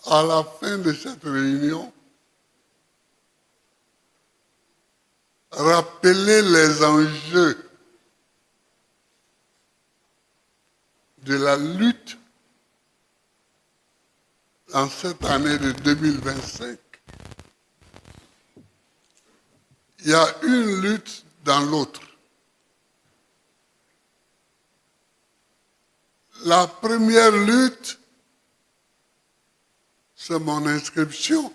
à la fin de cette réunion, rappeler les enjeux de la lutte en cette année de 2025. Il y a une lutte dans l'autre. La première lutte, c'est mon inscription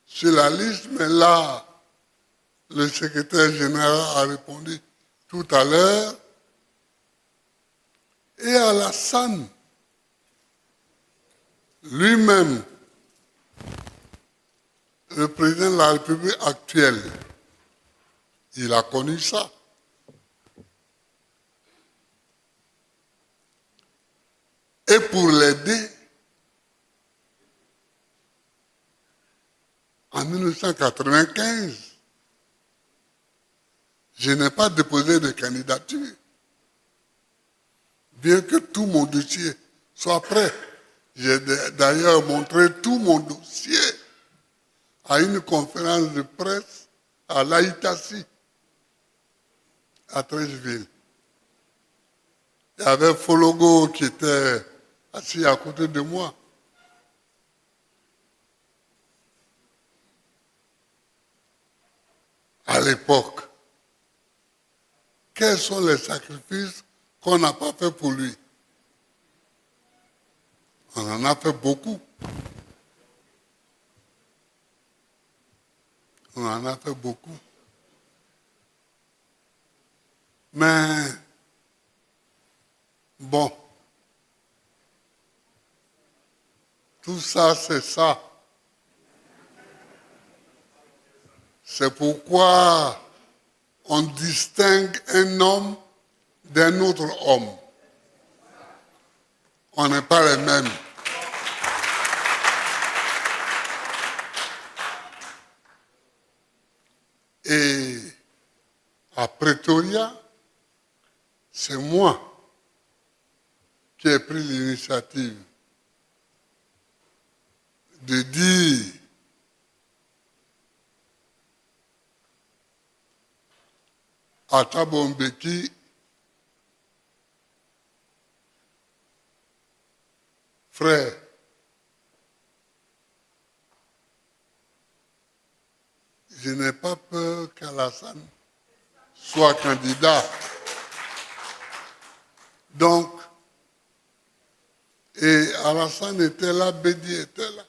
sur la liste, mais là, le secrétaire général a répondu tout à l'heure. Et Alassane, lui-même, le président de la République actuelle, il a connu ça. Et pour l'aider, en 1995, je n'ai pas déposé de candidature, bien que tout mon dossier soit prêt. J'ai d'ailleurs montré tout mon dossier à une conférence de presse à l'Aïtassi, à Trècheville. Il y avait Fologo qui était assis à côté de moi. À l'époque, quels sont les sacrifices qu'on n'a pas fait pour lui? On en a fait beaucoup. On en a fait beaucoup. Mais, bon, tout ça, c'est ça. C'est pourquoi on distingue un homme d'un autre homme. On n'est pas les mêmes. Et à Pretoria, c'est moi qui ai pris l'initiative de dire à Thabo Mbeki, frère, je n'ai pas peur qu'Alassane soit candidat. Donc, et Alassane était là, Bédi était là.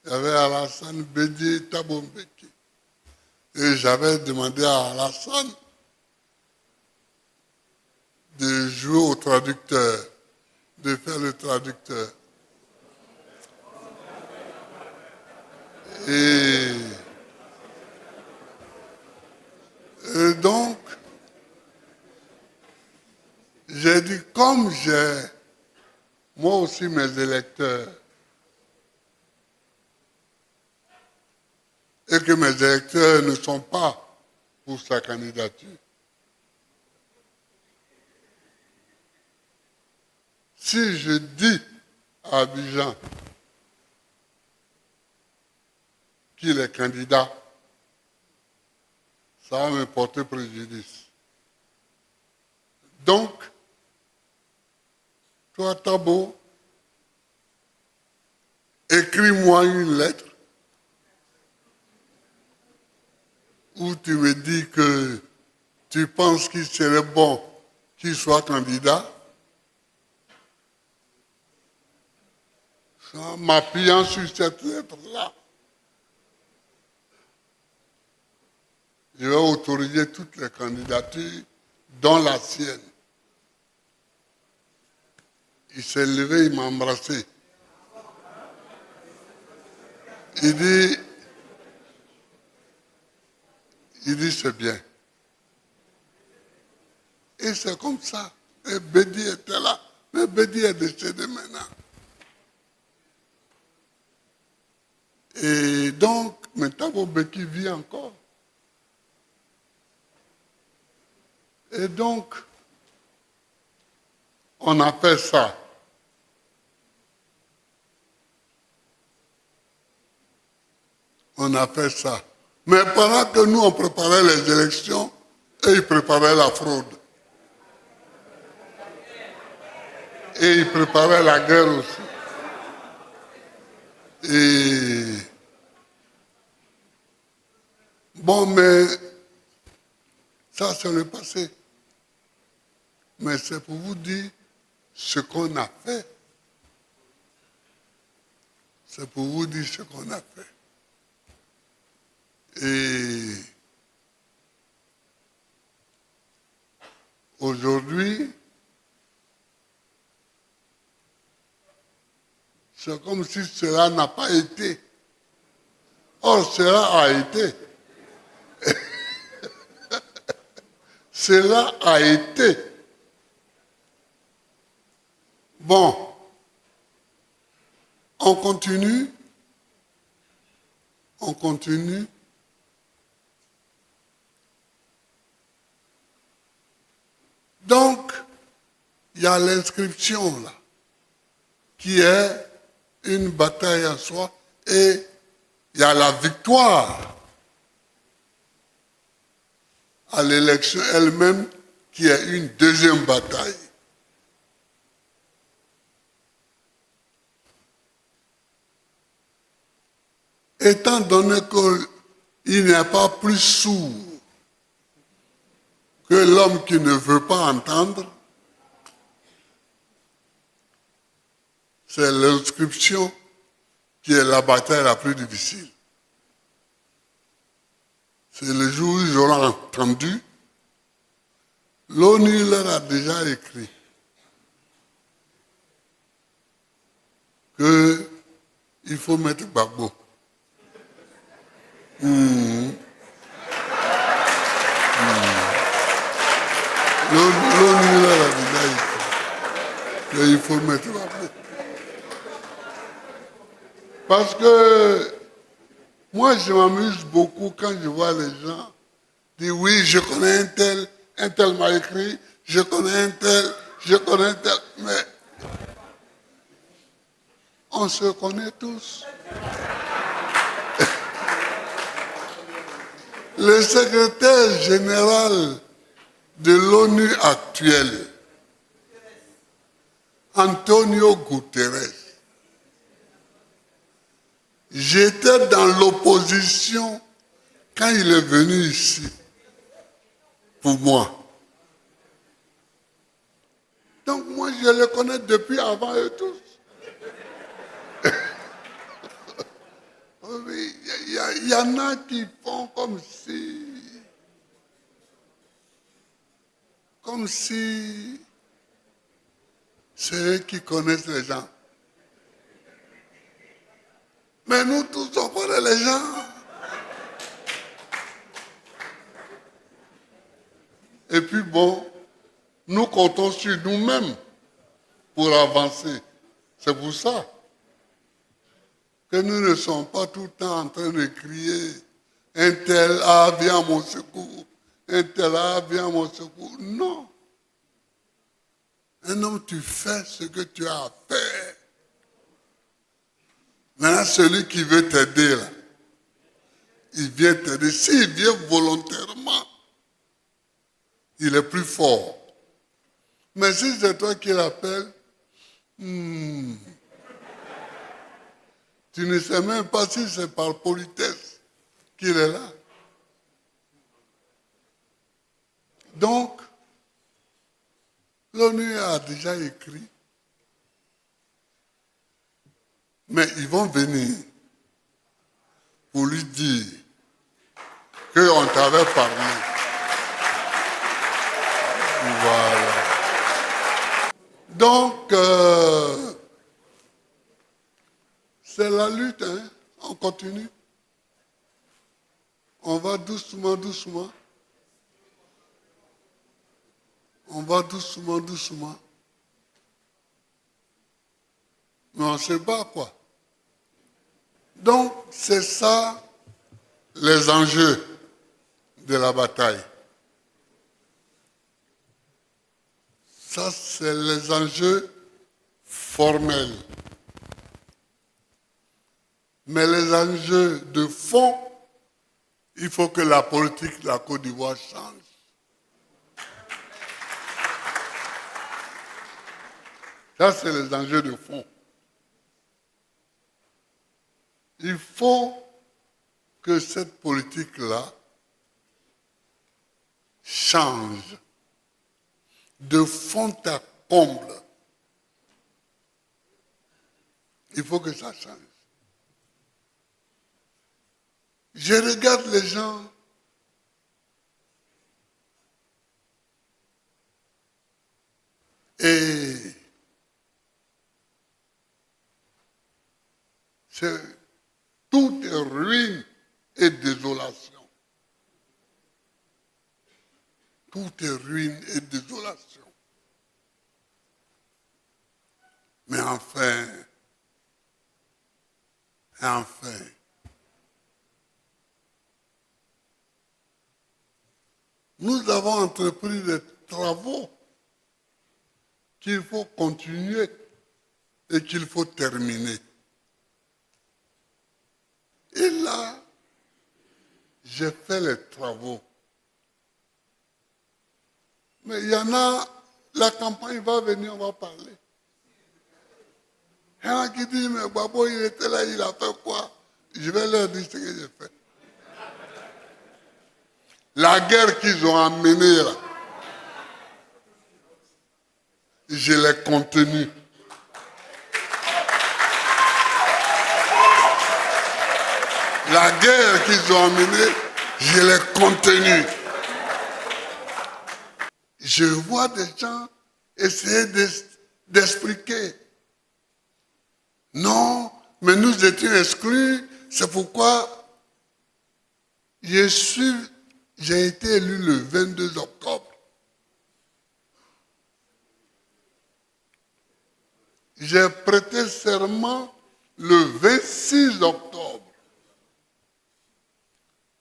Il y avait Alassane, Bédi, Thabo Mbeki. Et j'avais demandé à Alassane de jouer au traducteur, de faire le traducteur. Et donc, j'ai dit, comme j'ai moi aussi mes électeurs, et que mes électeurs ne sont pas pour sa candidature, si je dis à Abidjan qu'il est candidat, ça va me porter préjudice. Donc, toi, Thabo, écris-moi une lettre où tu me dis que tu penses qu'il serait bon qu'il soit candidat, en m'appuyant sur cette lettre-là. Je vais autoriser toutes les candidatures, dont la sienne. Il s'est levé, il m'a embrassé. Il dit c'est bien. Et c'est comme ça. Et Bédi était là. Mais Bédi est décédé maintenant. Et donc, mais Thabo Mbeki vit encore. Et donc, on a fait ça. On a fait ça. Mais pendant que nous, on préparait les élections, eux, ils préparaient la fraude. Et ils préparaient la guerre aussi. Et bon, mais ça, c'est le passé. Mais c'est pour vous dire ce qu'on a fait. C'est pour vous dire ce qu'on a fait. Et aujourd'hui, c'est comme si cela n'a pas été. Or, cela a été. Cela a été. Bon, on continue. On continue. Donc, il y a l'inscription là, qui est une bataille en soi, et il y a la victoire à l'élection elle-même, qui est une deuxième bataille. Étant donné qu'il n'est pas plus sourd que l'homme qui ne veut pas entendre, c'est l'inscription qui est la bataille la plus difficile. C'est le jour où ils auront entendu. L'ONU leur a déjà écrit qu'il faut mettre Gbagbo. L'ONU leur a déjà écrit qu'il faut mettre Gbagbo. Parce que moi, je m'amuse beaucoup quand je vois les gens dire oui, je connais un tel m'a écrit, je connais un tel, mais on se connaît tous. Le secrétaire général de l'ONU actuel, Antonio Guterres, j'étais dans l'opposition quand il est venu ici, pour moi. Donc moi, je le connais depuis avant eux tous. Il y en a qui font comme si c'est eux qui connaissent les gens. Mais nous tous, on connaît les gens. Et puis bon, nous comptons sur nous-mêmes pour avancer. C'est pour ça que nous ne sommes pas tout le temps en train de crier « Un tel, ah, viens à mon secours !»« Un tel, ah, viens à mon secours !» Non. Un homme, tu fais ce que tu as à faire. Maintenant, celui qui veut t'aider, là, il vient t'aider. S'il vient volontairement, il est plus fort. Mais si c'est toi qui l'appelles, tu ne sais même pas si c'est par politesse qu'il est là. Donc, l'ONU a déjà écrit, mais ils vont venir pour lui dire qu'on t'avait parlé. Voilà. Donc, c'est la lutte, hein? On continue. On va doucement, doucement. On va doucement, doucement. Mais on ne sait pas quoi. Donc, c'est ça les enjeux de la bataille. Ça, c'est les enjeux formels. Mais les enjeux de fond, il faut que la politique de la Côte d'Ivoire change. Ça, c'est les enjeux de fond. Il faut que cette politique-là change de fond à comble. Il faut que ça change. Je regarde les gens et tout est ruine et désolation. Tout est ruine et désolation. Mais enfin, nous avons entrepris des travaux qu'il faut continuer et qu'il faut terminer. Et là, j'ai fait les travaux. Mais il y en a, la campagne va venir, on va parler. Il y en a qui disent, mais Babo, il était là, il a fait quoi? Je vais leur dire ce que j'ai fait. La guerre qu'ils ont amenée là, je l'ai contenue. La guerre qu'ils ont amenée, je l'ai contenue. Je vois des gens essayer d'expliquer. Non, mais nous étions exclus, c'est pourquoi j'ai été élu le 22 octobre. J'ai prêté serment le 26 octobre.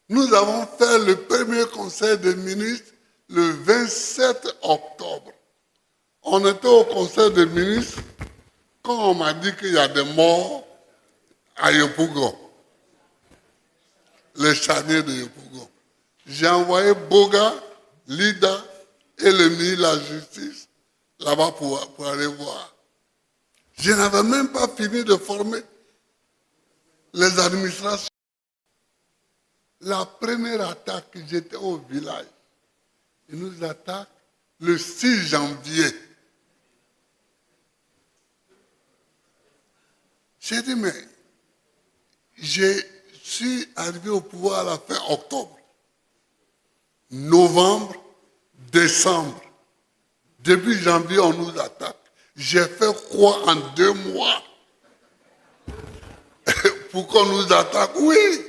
Nous avons fait le premier conseil des ministres le 27 octobre. On était au conseil des ministres quand on m'a dit qu'il y a des morts à Yopougon, les charniers de Yopougon. J'ai envoyé Boga, Lida et le ministre de la Justice là-bas pour aller voir. Je n'avais même pas fini de former les administrations. La première attaque, j'étais au village. Ils nous attaquent le 6 janvier. J'ai dit, mais je suis arrivé au pouvoir à la fin octobre, novembre, décembre. Début janvier, on nous attaque. J'ai fait quoi en 2 mois pour qu'on nous attaque? Oui,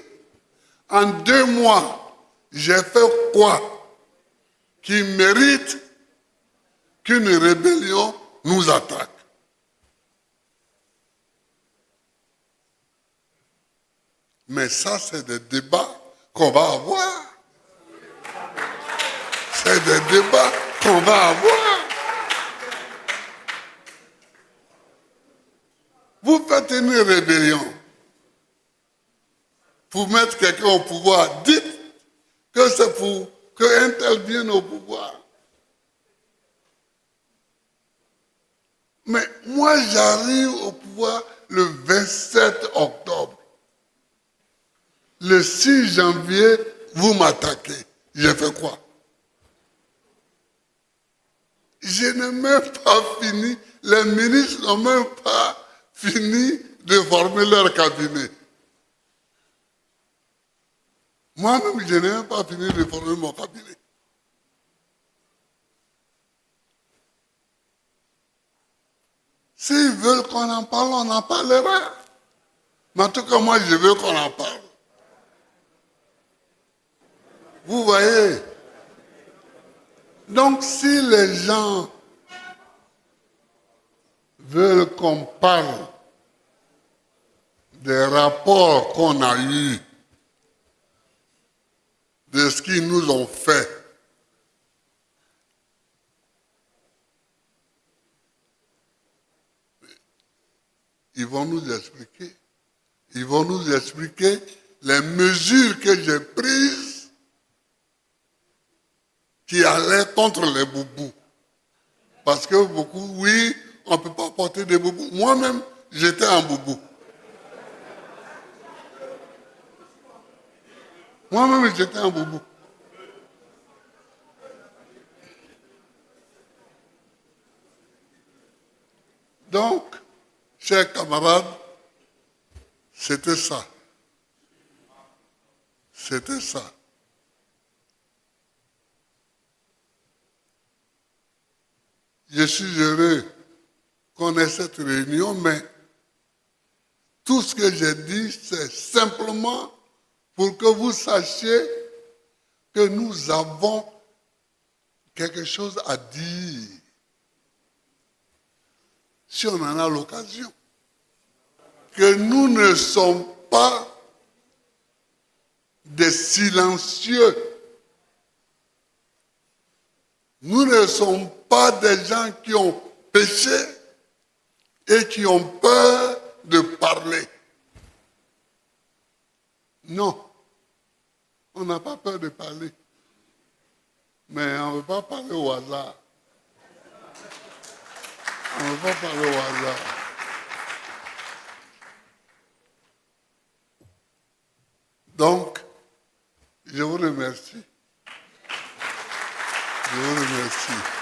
en 2 mois, j'ai fait quoi qui mérite qu'une rébellion nous attaque? Mais ça, c'est des débats qu'on va avoir. C'est des débats qu'on va avoir. Vous faites une rébellion pour mettre quelqu'un au pouvoir. Dites que c'est pour qu'un tel vienne au pouvoir. Mais moi, j'arrive au pouvoir le 27 octobre. Le 6 janvier, vous m'attaquez. J'ai fait quoi? Je n'ai même pas fini, les ministres n'ont même pas fini de former leur cabinet. Moi-même, je n'ai même pas fini de former mon cabinet. S'ils veulent qu'on en parle, on en parlera. Mais en tout cas, moi, je veux qu'on en parle. Vous voyez? Donc, si les gens veulent qu'on parle des rapports qu'on a eus, de ce qu'ils nous ont fait, ils vont nous expliquer. Ils vont nous expliquer les mesures que j'ai prises qui allaient contre les boubous. Parce que beaucoup, oui, on ne peut pas porter des boubous. Moi-même, j'étais un boubou. Moi-même, j'étais un boubou. Donc, chers camarades, c'était ça. C'était ça. Je suis heureux qu'on ait cette réunion, mais tout ce que j'ai dit, c'est simplement pour que vous sachiez que nous avons quelque chose à dire, si on en a l'occasion. Que nous ne sommes pas des silencieux. Nous ne sommes pas des gens qui ont péché et qui ont peur de parler. Non, on n'a pas peur de parler. Mais on ne veut pas parler au hasard. On ne veut pas parler au hasard. Donc, je vous remercie. Je vous remercie.